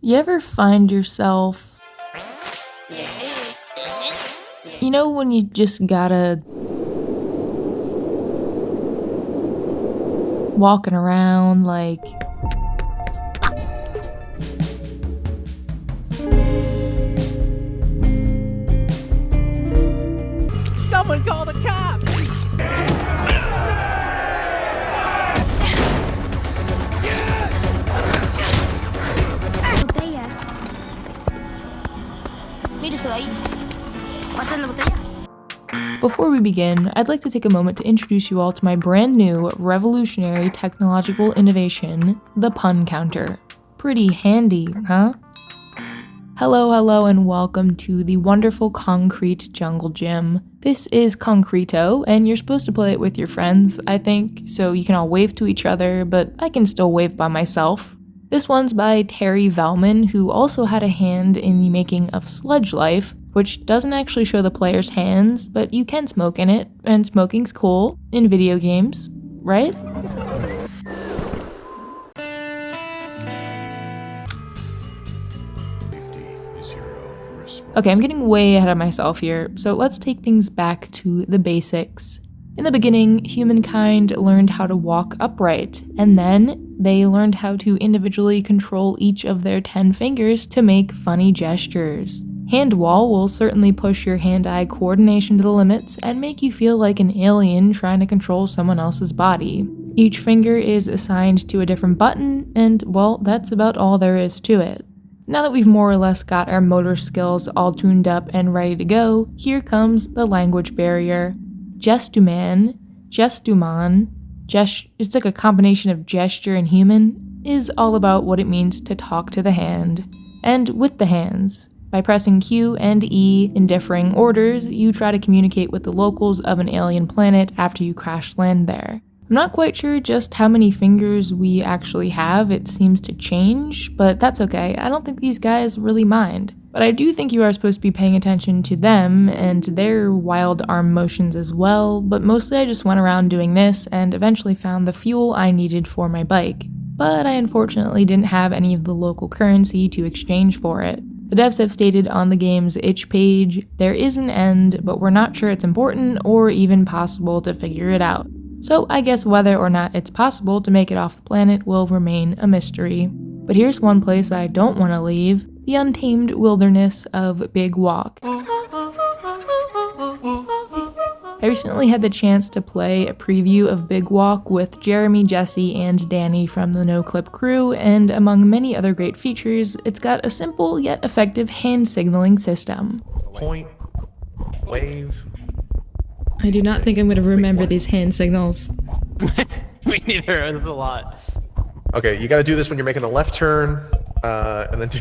You ever find yourself, you know, when you just gotta walking around like someone call the cops! Before we begin, I'd like to take a moment to introduce you all to my brand new, revolutionary technological innovation, the pun counter. Pretty handy, huh? Hello, and welcome to the wonderful Concrete Jungle Gym. This is Concreto, and you're supposed to play it with your friends, I think, so you can all wave to each other, but I can still wave by myself. This one's by Terry Valman, who also had a hand in the making of Sludge Life, which doesn't actually show the player's hands, but you can smoke in it, and smoking's cool in video games, right? Okay, I'm getting way ahead of myself here, so let's take things back to the basics. In the beginning, humankind learned how to walk upright, and then they learned how to individually control each of their 10 fingers to make funny gestures. Hand wall will certainly push your hand-eye coordination to the limits and make you feel like an alien trying to control someone else's body. Each finger is assigned to a different button, and well, that's about all there is to it. Now that we've more or less got our motor skills all tuned up and ready to go, here comes the language barrier. Gestuman, it's like a combination of gesture and human, is all about what it means to talk to the hand. And with the hands. By pressing Q and E in differing orders, you try to communicate with the locals of an alien planet after you crash land there. I'm not quite sure just how many fingers we actually have, it seems to change, but that's okay, I don't think these guys really mind. But I do think you are supposed to be paying attention to them and their wild arm motions as well, but mostly I just went around doing this and eventually found the fuel I needed for my bike. But I unfortunately didn't have any of the local currency to exchange for it. The devs have stated on the game's itch page, there is an end, but we're not sure it's important or even possible to figure it out. So I guess whether or not it's possible to make it off the planet will remain a mystery. But here's one place I don't want to leave, the untamed wilderness of Big Walk. I recently had the chance to play a preview of Big Walk with Jeremy, Jesse, and Danny from the No Clip crew, and among many other great features, it's got a simple yet effective hand signaling system. Point, wave. I do not think I'm going to remember these hand signals. Me neither, it's a lot. Okay, you gotta do this when you're making a left turn, and then do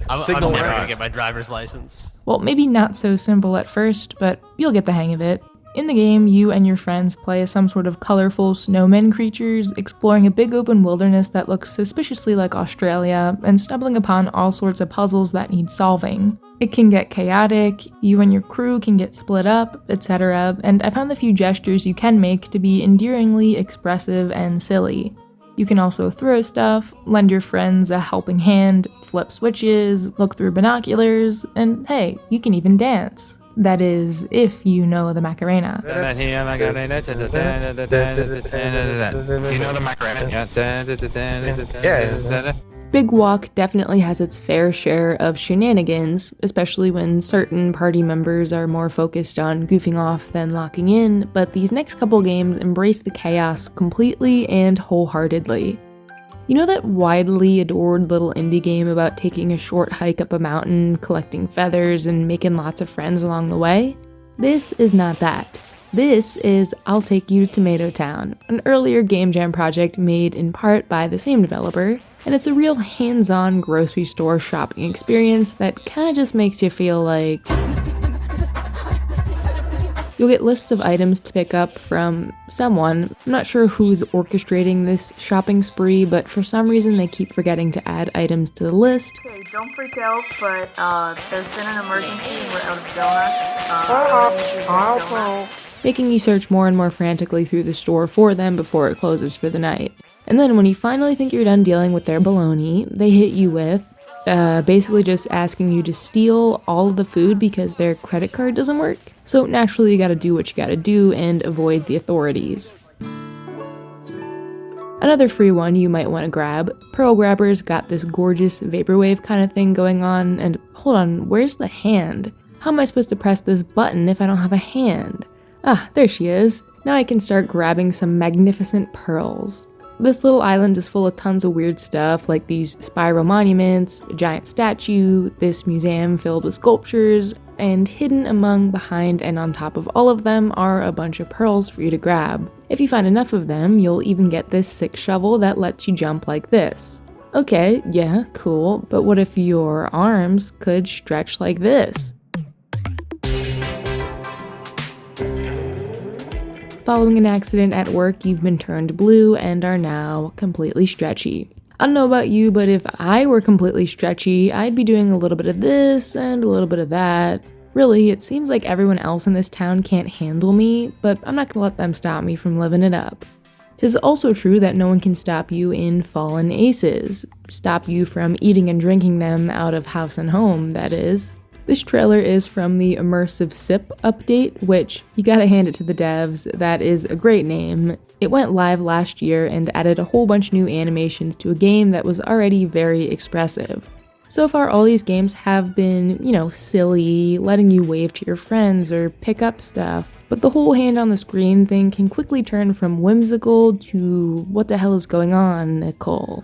I'm signal never around. gonna get my driver's license. Well, maybe not so simple at first, but you'll get the hang of it. In the game, you and your friends play as some sort of colorful snowmen creatures, exploring a big open wilderness that looks suspiciously like Australia, and stumbling upon all sorts of puzzles that need solving. It can get chaotic, you and your crew can get split up, etc., and I found the few gestures you can make to be endearingly expressive and silly. You can also throw stuff, lend your friends a helping hand, flip switches, look through binoculars, and hey, you can even dance. That is, if you know the Macarena. You know the Macarena? Yeah. Big Walk definitely has its fair share of shenanigans, especially when certain party members are more focused on goofing off than locking in, but these next couple games embrace the chaos completely and wholeheartedly. You know that widely adored little indie game about taking a short hike up a mountain, collecting feathers, and making lots of friends along the way? This is not that. This is I'll Take You to Tomato Town, an earlier game jam project made in part by the same developer, and it's a real hands-on grocery store shopping experience that kinda just makes you feel like... You'll get lists of items to pick up from someone. I'm not sure who's orchestrating this shopping spree, but for some reason they keep forgetting to add items to the list. Okay, don't freak out, but there's been an emergency and we're out of donuts. Making you search more and more frantically through the store for them before it closes for the night. And then when you finally think you're done dealing with their baloney, they hit you with basically just asking you to steal all of the food because their credit card doesn't work. So naturally you gotta do what you gotta do and avoid the authorities. Another free one you might want to grab. Pearl Grabber's got this gorgeous vaporwave kind of thing going on, and hold on, where's the hand? How am I supposed to press this button if I don't have a hand? Ah, there she is. Now I can start grabbing some magnificent pearls. This little island is full of tons of weird stuff, like these spiral monuments, a giant statue, this museum filled with sculptures, and hidden among, behind, and on top of all of them are a bunch of pearls for you to grab. If you find enough of them, you'll even get this sick shovel that lets you jump like this. Okay, yeah, cool, but what if your arms could stretch like this? Following an accident at work, you've been turned blue and are now completely stretchy. I don't know about you, but if I were completely stretchy, I'd be doing a little bit of this and a little bit of that. Really, it seems like everyone else in this town can't handle me, but I'm not gonna let them stop me from living it up. 'Tis also true that no one can stop you in fallen aces. Stop you from eating and drinking them out of house and home, that is. This trailer is from the Immersive Sip update, which, you gotta hand it to the devs, that is a great name. It went live last year and added a whole bunch new animations to a game that was already very expressive. So far, all these games have been, silly, letting you wave to your friends or pick up stuff, but the whole hand on the screen thing can quickly turn from whimsical to what the hell is going on, Nicole.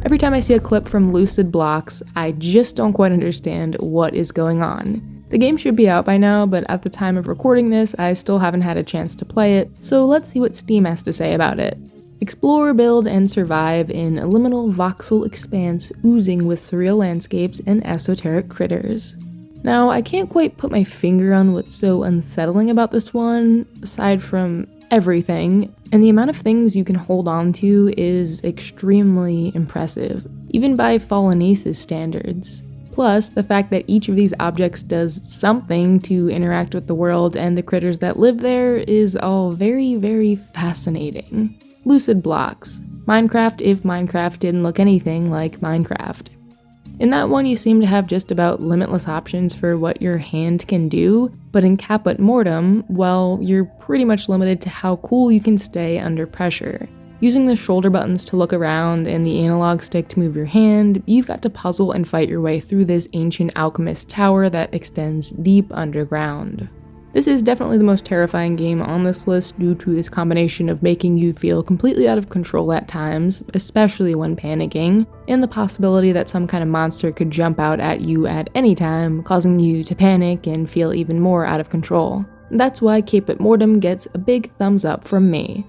Every time I see a clip from Lucid Blocks, I just don't quite understand what is going on. The game should be out by now, but at the time of recording this, I still haven't had a chance to play it, so let's see what Steam has to say about it. Explore, build, and survive in a liminal voxel expanse oozing with surreal landscapes and esoteric critters. Now, I can't quite put my finger on what's so unsettling about this one, aside from everything, and the amount of things you can hold on to is extremely impressive, even by Fallen Ace's standards. Plus, the fact that each of these objects does something to interact with the world and the critters that live there is all very, very fascinating. Lucid Blocks. Minecraft if Minecraft didn't look anything like Minecraft. In that one, you seem to have just about limitless options for what your hand can do, but in Caput Mortem, well, you're pretty much limited to how cool you can stay under pressure. Using the shoulder buttons to look around and the analog stick to move your hand, you've got to puzzle and fight your way through this ancient alchemist tower that extends deep underground. This is definitely the most terrifying game on this list due to this combination of making you feel completely out of control at times, especially when panicking, and the possibility that some kind of monster could jump out at you at any time, causing you to panic and feel even more out of control. That's why Caput Mortem gets a big thumbs up from me.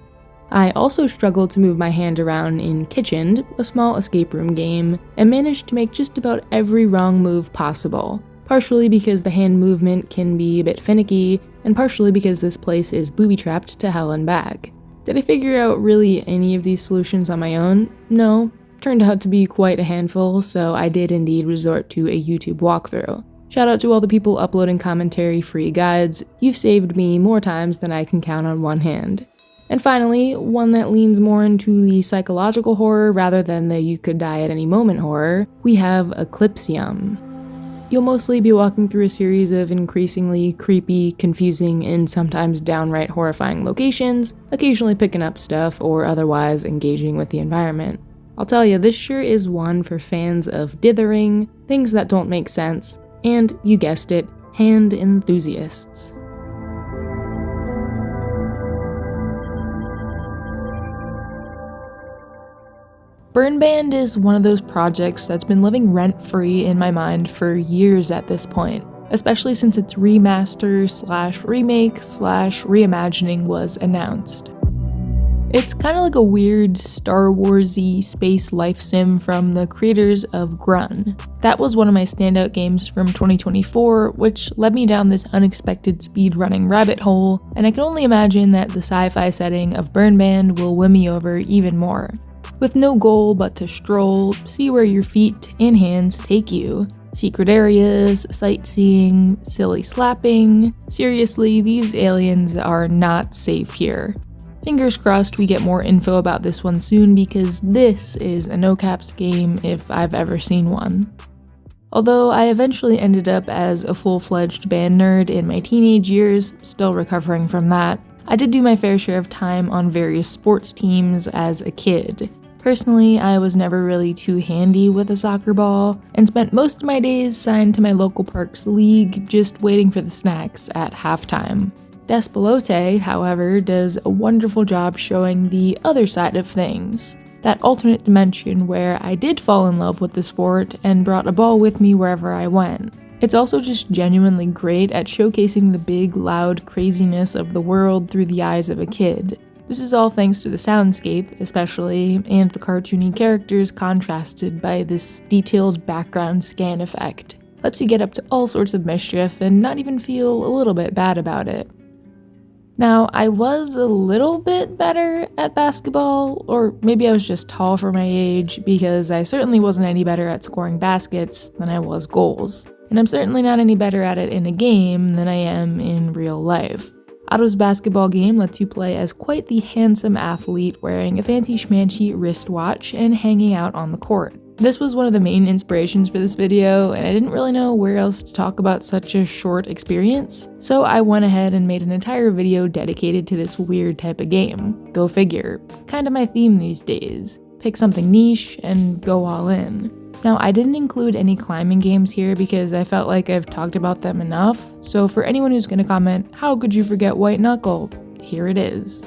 I also struggled to move my hand around in Kitchened, a small escape room game, and managed to make just about every wrong move possible. Partially because the hand movement can be a bit finicky, and partially because this place is booby-trapped to hell and back. Did I figure out really any of these solutions on my own? No. Turned out to be quite a handful, so I did indeed resort to a YouTube walkthrough. Shout out to all the people uploading commentary-free guides. You've saved me more times than I can count on one hand. And finally, one that leans more into the psychological horror rather than the you could die at any moment horror, we have Eclipsium. You'll mostly be walking through a series of increasingly creepy, confusing, and sometimes downright horrifying locations, occasionally picking up stuff or otherwise engaging with the environment. I'll tell you, this sure is one for fans of dithering, things that don't make sense, and, you guessed it, hand enthusiasts. Burn Band is one of those projects that's been living rent-free in my mind for years at this point, especially since its remaster/remake/reimagining was announced. It's kind of like a weird Star Wars-y space life sim from the creators of Grunn. That was one of my standout games from 2024, which led me down this unexpected speedrunning rabbit hole, and I can only imagine that the sci-fi setting of Burn Band will win me over even more. With no goal but to stroll, see where your feet and hands take you. Secret areas, sightseeing, silly slapping. Seriously, these aliens are not safe here. Fingers crossed we get more info about this one soon because this is a no-caps game if I've ever seen one. Although I eventually ended up as a full-fledged band nerd in my teenage years, still recovering from that, I did do my fair share of time on various sports teams as a kid. Personally, I was never really too handy with a soccer ball, and spent most of my days signed to my local park's league, just waiting for the snacks at halftime. Despelote, however, does a wonderful job showing the other side of things. That alternate dimension where I did fall in love with the sport and brought a ball with me wherever I went. It's also just genuinely great at showcasing the big, loud craziness of the world through the eyes of a kid. This is all thanks to the soundscape, especially, and the cartoony characters contrasted by this detailed background scan effect. Lets you get up to all sorts of mischief and not even feel a little bit bad about it. Now, I was a little bit better at basketball, or maybe I was just tall for my age, because I certainly wasn't any better at scoring baskets than I was goals. And I'm certainly not any better at it in a game than I am in real life. Otto's basketball game lets you play as quite the handsome athlete wearing a fancy schmancy wristwatch and hanging out on the court. This was one of the main inspirations for this video, and I didn't really know where else to talk about such a short experience, so I went ahead and made an entire video dedicated to this weird type of game. Go figure. Kinda my theme these days. Pick something niche and go all in. Now, I didn't include any climbing games here because I felt like I've talked about them enough, so for anyone who's gonna comment, how could you forget White Knuckle? Here it is.